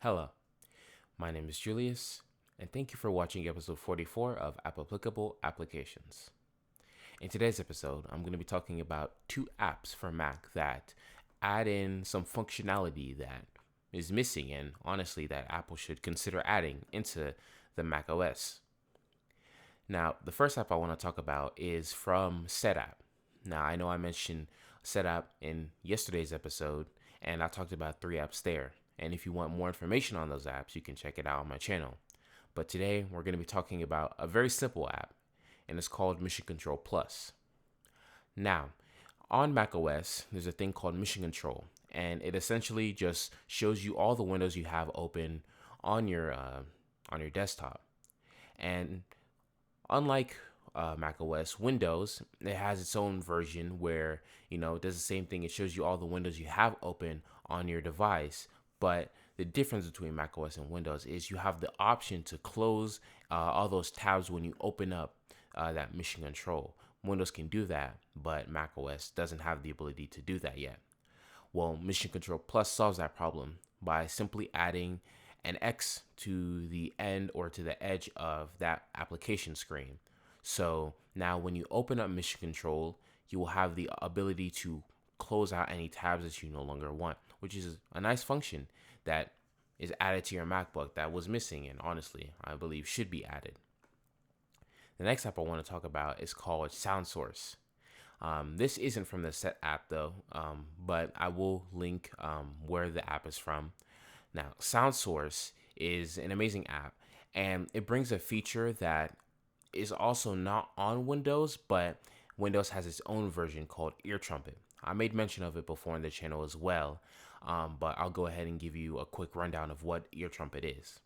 Hello, my name is Julius, and thank you for watching episode 44 of Applicable Applications. In today's episode, I'm going to be talking about two apps for Mac that add in some functionality that is missing, and honestly, that Apple should consider adding into the macOS. Now, the first app I want to talk about is from SetApp. Now, I know I mentioned SetApp in yesterday's episode, and I talked about three apps there. And if you want more information on those apps, you can check it out on my channel. But today, we're going to be talking about a very simple app, and it's called Mission Control Plus. Now, on macOS, there's a thing called Mission Control, and it essentially just shows you all the windows you have open on your desktop. And unlike macOS, Windows, it has its own version where it does the same thing. It shows you all the windows you have open on your device, but the difference between macOS and Windows is you have the option to close all those tabs when you open up that Mission Control. Windows can do that, but macOS doesn't have the ability to do that yet. Well, Mission Control Plus solves that problem by simply adding an X to the end or to the edge of that application screen. So now when you open up Mission Control, you will have the ability to close out any tabs that you no longer want, which is a nice function that is added to your MacBook that was missing, and honestly, I believe should be added. The next app I want to talk about is called SoundSource. This isn't from the Set app though, but I will link where the app is from. Now, SoundSource is an amazing app, and it brings a feature that is also not on Windows, but Windows has its own version called Ear Trumpet. I made mention of it before in the channel as well, but I'll go ahead and give you a quick rundown of what Ear Trumpet is.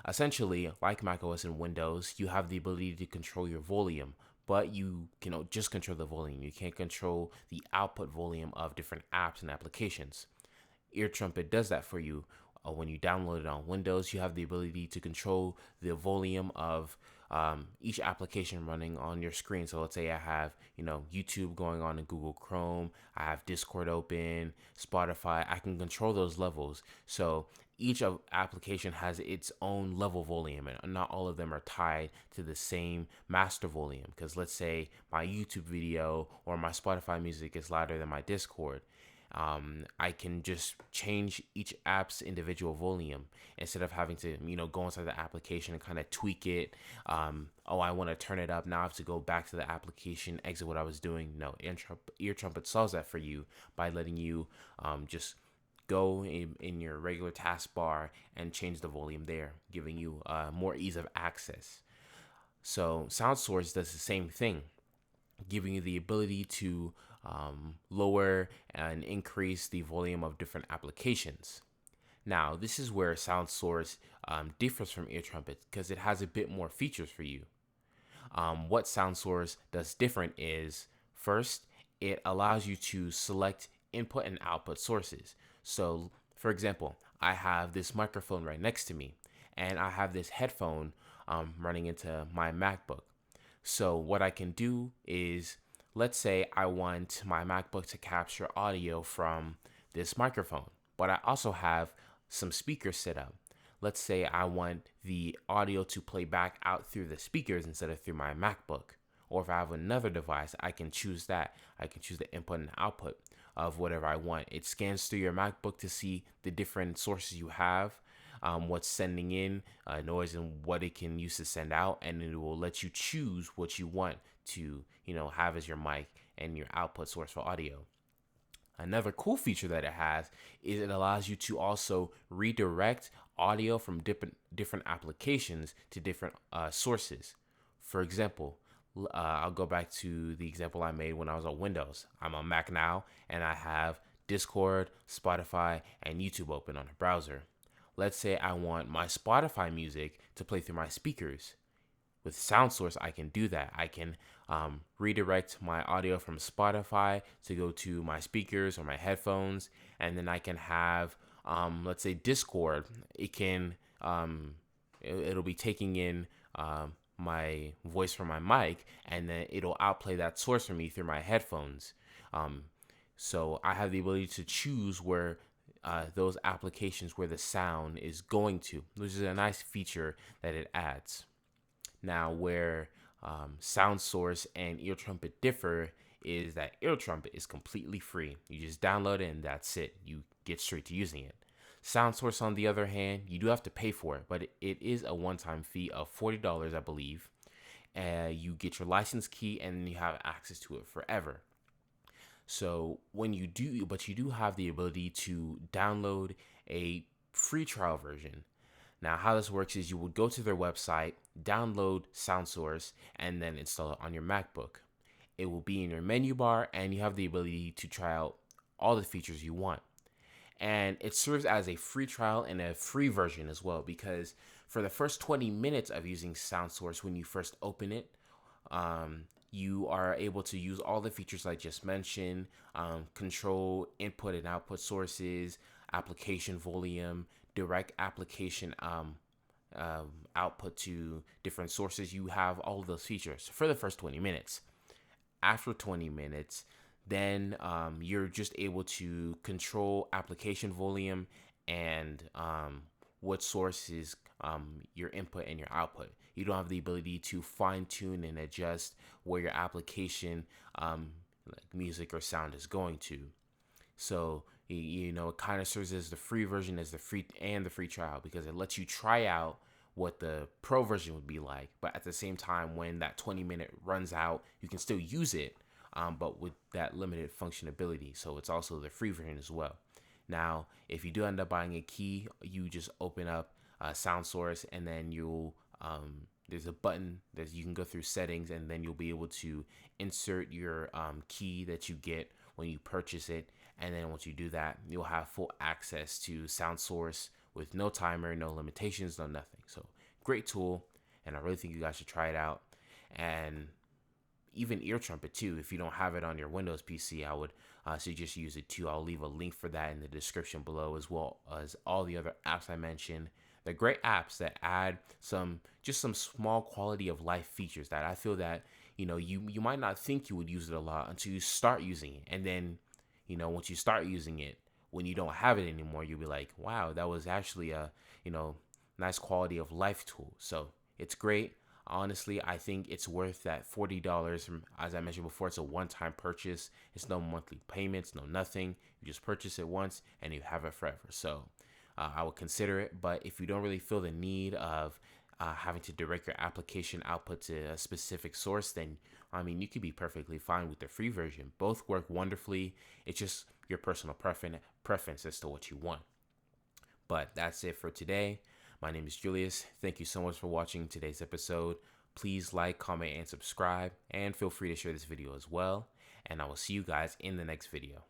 Essentially, like macOS and Windows, you have the ability to control your volume, but you can just control the volume. You can't control the output volume of different apps and applications. Ear Trumpet does that for you. When you download it on Windows, you have the ability to control the volume of each application running on your screen. So let's say I have, YouTube going on in Google Chrome, I have Discord open, Spotify. I can control those levels. So each application has its own level volume, and not all of them are tied to the same master volume. Because let's say my YouTube video or my Spotify music is louder than my Discord. I can just change each app's individual volume instead of having to, go inside the application and kind of tweak it. I want to turn it up. Now I have to go back to the application, exit what I was doing. No, Ear Trumpet solves that for you by letting you just go in your regular taskbar and change the volume there, giving you more ease of access. So SoundSource does the same thing, giving you the ability to lower and increase the volume of different applications. Now, this is where SoundSource differs from Ear Trumpet because it has a bit more features for you. What SoundSource does different is, first, it allows you to select input and output sources. So, for example, I have this microphone right next to me, and I have this headphone running into my MacBook. So what I can do is, let's say I want my MacBook to capture audio from this microphone, but I also have some speakers set up. Let's say I want the audio to play back out through the speakers instead of through my MacBook. Or if I have another device, I can choose that. I can choose the input and output of whatever I want. It scans through your MacBook to see the different sources you have, what's sending in noise and what it can use to send out, and it will let you choose what you want to have as your mic and your output source for audio. Another cool feature that it has is it allows you to also redirect audio from different applications to different sources. For example, I'll go back to the example I made when I was on Windows. I'm on Mac now, and I have Discord, Spotify, and YouTube open on a browser. Let's say I want my Spotify music to play through my speakers. With SoundSource, I can do that. I can redirect my audio from Spotify to go to my speakers or my headphones, and then I can have, let's say, Discord. It can, it'll be taking in my voice from my mic, and then it'll outplay that source for me through my headphones. So I have the ability to choose where those applications where the sound is going to, which is a nice feature that it adds. Now, where Sound Source and Ear Trumpet differ is that Ear Trumpet is completely free. You just download it and that's it. You get straight to using it. Sound Source, on the other hand, you do have to pay for it, but it is a one-time fee of $40, I believe. You get your license key and you have access to it forever. So when you do, but you do have the ability to download a free trial version. Now, how this works is you would go to their website, download SoundSource, and then install it on your MacBook. It will be in your menu bar, and you have the ability to try out all the features you want. And it serves as a free trial and a free version as well, because for the first 20 minutes of using SoundSource, when you first open it, you are able to use all the features I just mentioned, control input and output sources, application volume, direct application output to different sources. You have all of those features for the first 20 minutes. After 20 minutes, then you're just able to control application volume and what sources your input and your output. You don't have the ability to fine tune and adjust where your application, like music or sound, is going to. So you know, it kind of serves as the free version as the free trial, because it lets you try out what the pro version would be like, but at the same time, when that 20-minute runs out, you can still use it, but with that limited functionality. So it's also the free version as well. Now, if you do end up buying a key, you just open up Sound Source, and then you'll there's a button that you can go through settings, and then you'll be able to insert your key that you get when you purchase it. And then once you do that, you'll have full access to Sound Source with no timer, no limitations, no nothing. So great tool, and I really think you guys should try it out. And even Ear Trumpet too, if you don't have it on your Windows PC, I would suggest use it too. I'll leave a link for that in the description below, as well as all the other apps I mentioned. They're great apps that add some small quality of life features that I feel that, you know, you might not think you would use it a lot until you start using it. And then, you know, once you start using it, when you don't have it anymore, you'll be like, wow, that was actually a, you know, nice quality of life tool. So it's great. Honestly, I think it's worth that $40. As I mentioned before, it's a one-time purchase. It's no monthly payments, no nothing. You just purchase it once and you have it forever. So I would consider it. But if you don't really feel the need of having to direct your application output to a specific source, then I mean, you could be perfectly fine with the free version. Both work wonderfully. It's just your personal preference as to what you want. But that's it for today. My name is Julius. Thank you so much for watching today's episode. Please like, comment, and subscribe, and feel free to share this video as well. And I will see you guys in the next video.